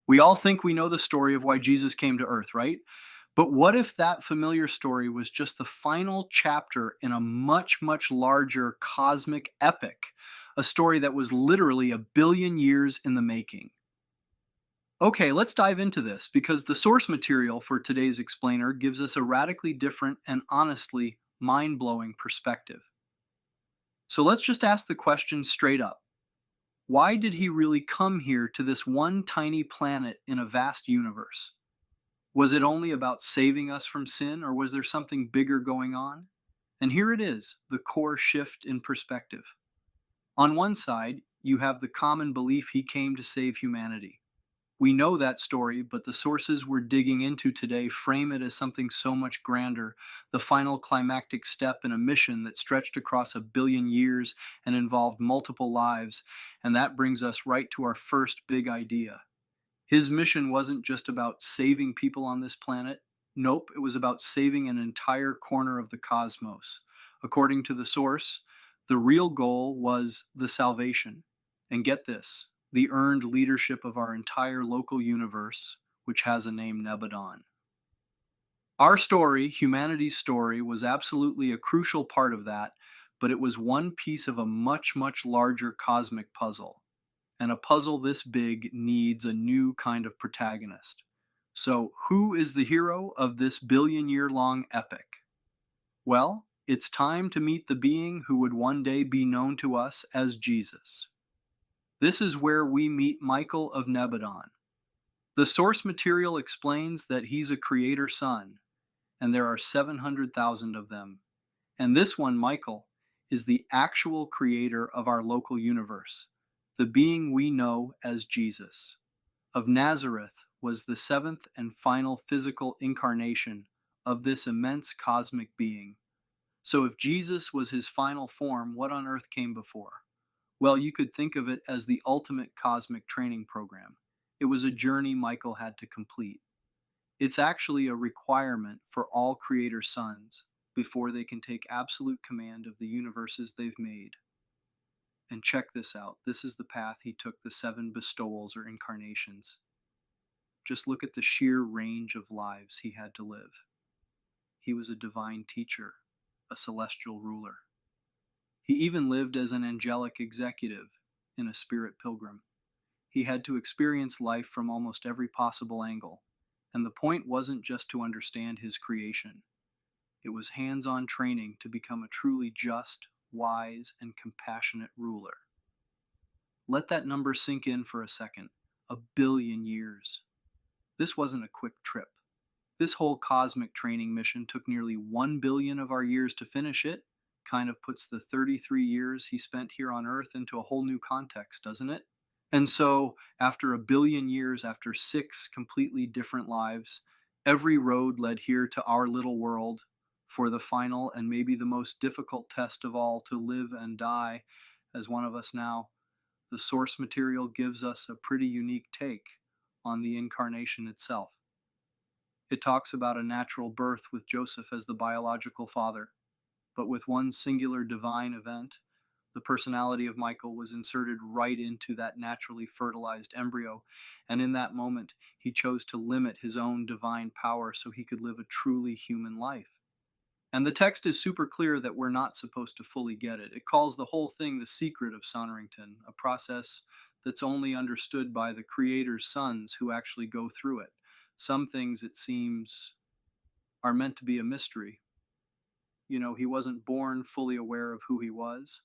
We all think we know the story of why Jesus came to earth, right? But what if that familiar story was just the final chapter in a much, much larger cosmic epic? A story that was literally a billion years in the making. Okay, let's dive into this because the source material for today's explainer gives us a radically different and honestly mind blowing perspective. So let's just ask the question straight up. Why did he really come here to this one tiny planet in a vast universe? Was it only about saving us from sin, or was there something bigger going on? And here it is, the core shift in perspective. On one side, you have the common belief he came to save humanity. We know that story, but the sources we're digging into today frame it as something so much grander, the final climactic step in a mission that stretched across a billion years and involved multiple lives. And that brings us right to our first big idea. His mission wasn't just about saving people on this planet. Nope, it was about saving an entire corner of the cosmos. According to the source, the real goal was the salvation. And get this, the earned leadership of our entire local universe, which has a name Nebadon. Our story, humanity's story, was absolutely a crucial part of that, but it was one piece of a much, much larger cosmic puzzle. And a puzzle this big needs a new kind of protagonist. So, who is the hero of this billion-year long epic? Well, it's time to meet the being who would one day be known to us as Jesus. This is where we meet Michael of Nebadon. The source material explains that he's a creator son, and there are 700,000 of them. And this one, Michael, is the actual creator of our local universe, the being we know as Jesus. Of Nazareth was the seventh and final physical incarnation of this immense cosmic being. So if Jesus was his final form, what on earth came before? Well, you could think of it as the ultimate cosmic training program. It was a journey Michael had to complete. It's actually a requirement for all creator sons before they can take absolute command of the universes they've made. And check this out. This is the path he took the seven bestowals or incarnations. Just look at the sheer range of lives he had to live. He was a divine teacher, a celestial ruler. He even lived as an angelic executive in a spirit pilgrim. He had to experience life from almost every possible angle. And the point wasn't just to understand his creation. It was hands-on training to become a truly just, wise, and compassionate ruler. Let that number sink in for a second. A billion years. This wasn't a quick trip. This whole cosmic training mission took nearly 1 billion of our years to finish it. Kind of puts the 33 years he spent here on Earth into a whole new context, doesn't it? And so, after a billion years, after 6 completely different lives, every road led here to our little world for the final and maybe the most difficult test of all, to live and die as one of us now. The source material gives us a pretty unique take on the incarnation itself. It talks about a natural birth with Joseph as the biological father, but with one singular divine event, the personality of Michael was inserted right into that naturally fertilized embryo, and in that moment, he chose to limit his own divine power so he could live a truly human life. And the text is super clear that we're not supposed to fully get it. It calls the whole thing the secret of Sonorington, a process that's only understood by the Creator's sons who actually go through it. Some things, it seems, are meant to be a mystery. You know, he wasn't born fully aware of who he was.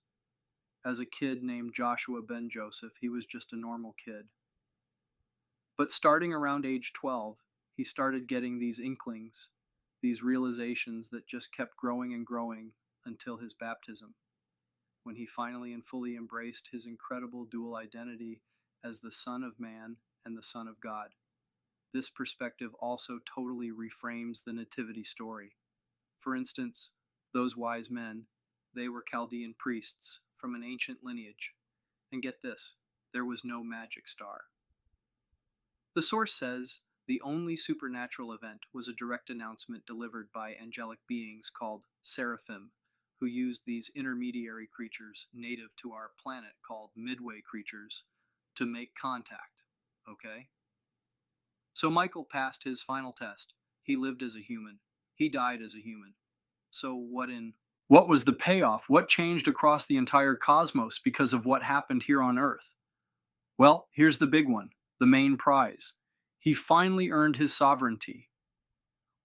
As a kid named Joshua Ben Joseph, he was just a normal kid. But starting around age 12, he started getting these inklings, these realizations that just kept growing and growing until his baptism, when he finally and fully embraced his incredible dual identity as the Son of Man and the Son of God. This perspective also totally reframes the nativity story. For instance, those wise men, they were Chaldean priests from an ancient lineage. And get this, there was no magic star. The source says the only supernatural event was a direct announcement delivered by angelic beings called seraphim, who used these intermediary creatures native to our planet called midway creatures to make contact. Okay? So Michael passed his final test. He lived as a human. He died as a human. So what was the payoff? What changed across the entire cosmos because of what happened here on Earth? Well, here's the big one, the main prize. He finally earned his sovereignty.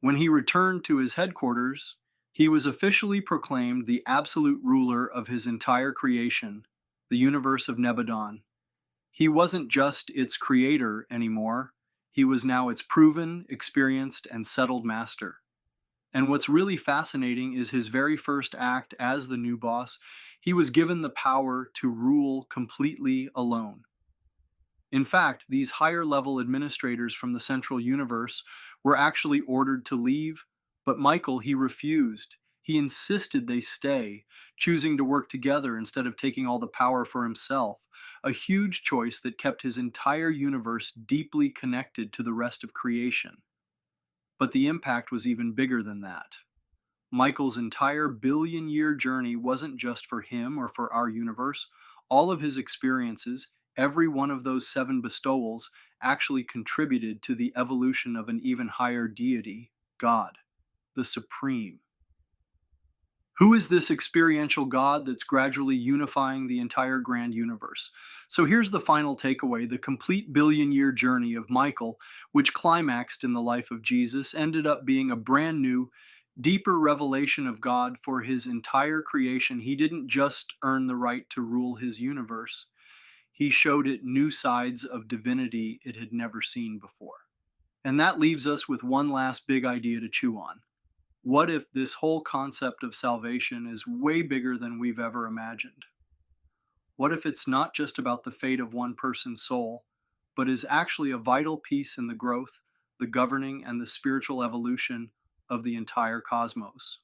When he returned to his headquarters, he was officially proclaimed the absolute ruler of his entire creation, the universe of Nebadon. He wasn't just its creator anymore, he was now its proven, experienced, and settled master. And what's really fascinating is his very first act as the new boss. He was given the power to rule completely alone. In fact, these higher level administrators from the central universe were actually ordered to leave, but Michael, he refused. He insisted they stay, choosing to work together instead of taking all the power for himself, a huge choice that kept his entire universe deeply connected to the rest of creation. But the impact was even bigger than that. Michael's entire billion-year journey wasn't just for him or for our universe. All of his experiences, every one of those 7 bestowals, actually contributed to the evolution of an even higher deity, God, the Supreme. Who is this experiential God that's gradually unifying the entire grand universe? So here's the final takeaway: the complete billion-year journey of Michael, which climaxed in the life of Jesus, ended up being a brand new, deeper revelation of God for his entire creation. He didn't just earn the right to rule his universe, he showed it new sides of divinity it had never seen before. And that leaves us with one last big idea to chew on. What if this whole concept of salvation is way bigger than we've ever imagined? What if it's not just about the fate of one person's soul, but is actually a vital piece in the growth, the governing, and the spiritual evolution of the entire cosmos?